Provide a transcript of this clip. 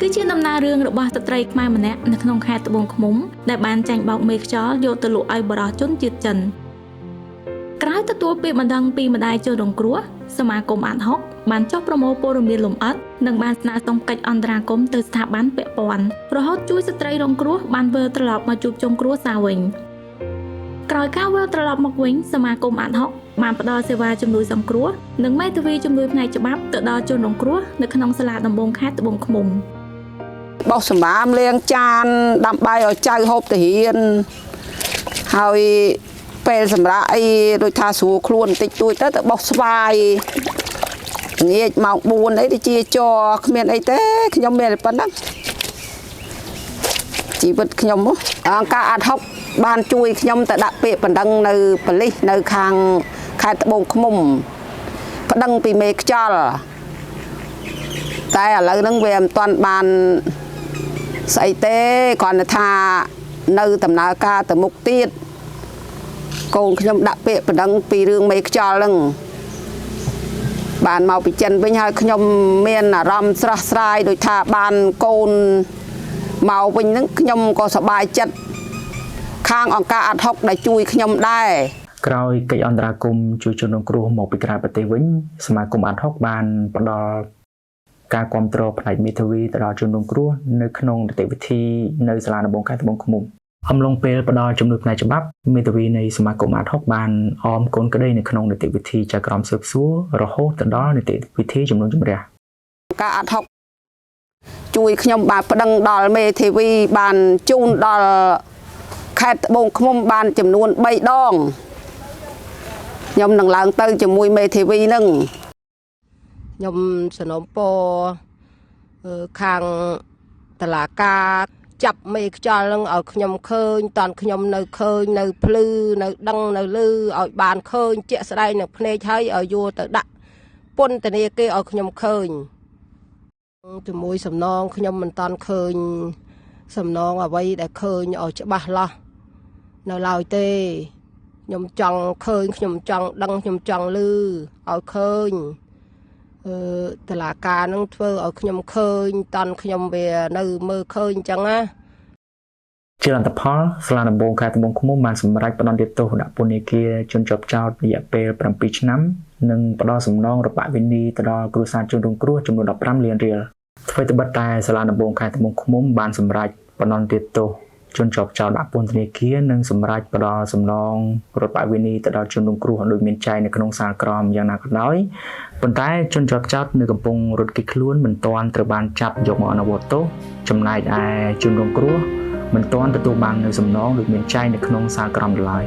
គឺជាដំណើររឿងរបស់ស្ត្រីខ្មែរម្នាក់នៅក្នុងខេត្តត្បូងឃ្មុំដែលបានចាញ់បោកមេខ្យល់យកទៅលក់ឲ្យបរិសុទ្ធជនជាតិចិនក្រោយទទួលពាក្យបណ្ដឹងពីម្ដាយជនរងគ្រោះសមាគមអាតហុកបានចុះប្រមូលព័ត៌មានលម្អិតនិងបានស្នើសុំកិច្ចអន្តរាគមន៍ទៅស្ថាប័នពាក់ព័ន្ធរហូតជួយស្ត្រីរងគ្រោះបានវិលត្រឡប់មកជួបជុំគ្រួសារវិញក្រោយការវិលត្រឡប់មកវិញសមាគមអាតហុកបានផ្ដល់សេវាជំនួយសង្គ្រោះនិងមេធាវីជំនួយផ្នែកច្បាប់ទៅដល់ជនរងគ្រោះនៅក្នុងសាលាដំបងខេត្តត្បូងឃ្មុំបោសសម្រាមលាងចានដាំបាយឲ្យចៅហូបទៅរៀនហើយពេលសម្រាប់អីដូចថាស្រួលខ្លួនបន្តិចតួចទៅបោសស្វាយងាកម៉ោង4អីទៅជាចរគ្មានអីទេខ្ញុំមានតែប៉ុណ្ណឹងជីវិតខ្ញុំអង្គការអាត់ហុកបានជួយខ្ញុំទៅដាក់ពាក្យបណ្ដឹងនៅប៉ូលីសនៅខាងខេត្តត្បូងឃ្មុំបណ្ដឹងពីមេខ្យល់តែឥឡូវហ្នឹងវាមិនទាន់បានស្អីទេគ្រាន់តែថានៅដំណើរការទៅមុខទៀតកូនខ្ញុំដាក់ពាក្យបណ្ដឹងពីរឿងមេខ្យល់ហ្នឹងបានមកពីចិនវិញហើយខ្ញុំមានអារម្មណ៍ស្រស់ស្រាយដូចថាបានកូនមកវិញហ្នឹងខ្ញុំក៏សប្បាយចិត្តខាងអង្គការអាត់ហុកដែលជួយខ្ញុំដែរក្រោយកិច្ចអន្តរាគមន៍ជួយជនរងគ្រោះមកពីក្រៅប្រទេសវិញសមាគមអាត់ហុកបានផ្ដល់ការគាំទ្រផ្នែកមេធាវីទៅដល់ជនរងគ្រោះនៅក្នុងនីតិវិធីនៅសាលាដំបងខេត្តត្បូងឃ្មុំអំឡុងពេលផ្ដល់ជំនួយផ្នែកច្បាប់មេធាវីនៃសមាគមអាត់ហុកបានអមកូនក្តីនៅក្នុងនីតិវិធីចៅក្រមស៊ើបសួររហូតទៅដល់នីតិវិធីជំនុំជម្រះការអាត់ហុកជួយខ្ញុំបានប្តឹងដល់មេធាវីបានជូនដល់ខេត្តត្បូងឃ្មុំបានចំនួន3ដងខ្ញុំនឹងឡើងទៅជាមួយមេធាវីនឹងខ្ញុំសនំពរខាងតឡាការចាប់មេខ្យល់នឹងឲ្យខ្ញុំឃើញតន់ខ្ញុំនៅឃើញនៅភ្លឺនៅដឹងនៅលឺឲ្យបានឃើញជាក់ស្ដែងនៅភ្នែកហើយឲ្យយកទៅដាក់ពន្ធនាគារឲ្យខ្ញុំឃើញជាមួយសំណងខ្ញុំមិនតន់ឃើញសំណងអ្វីដែលឃើញឲ្យច្បាស់លាស់នៅឡើយទេខ្ញុំចង់ឃើញខ្ញុំចង់ដឹងខ្ញុំចង់ឮឲ្យឃើញតឡាការនឹងធ្វើឲ្យខ្ញុំឃើញតន់ខ្ញុំវានៅមើលឃើញអញ្ចឹងណាជាលទ្ធផលសាលាដំបងខេត្តត្បូងឃ្មុំបានសម្រេចផ្តន្ទាទោសដាក់ពន្ធនាគារជនជាប់ចោទរយៈពេល7ឆ្នាំនិងផ្ដល់សំណងរបវិនីទៅដល់គ្រួសារជនរងគ្រោះចំនួន15លានរៀលអ្វីត្បិតតែសាលាដំបងខេត្តត្បូងឃ្មុំបានសម្រេចផ្តន្ទាទោសជនជាប់ចោទដាក់ពន្ធនាគារនិងសម្រេចផ្ដល់សំណងរបវិនីទៅដល់ជនរងគ្រោះដោយមានចែងនៅក្នុងសាលក្រមយ៉ាងណាក៏ដោយប៉ុន្តែជនជាប់ចោទនៅកំពុងរត់គេចខ្លួនមិនទាន់ត្រូវបានចាប់យកមកអនុវត្តទោសចំណែកឯជនរងគ្រោះមិនទាន់ទទួលបាននូវសំណងដូចមានចែងនៅក្នុងសាលក្រមឡើយ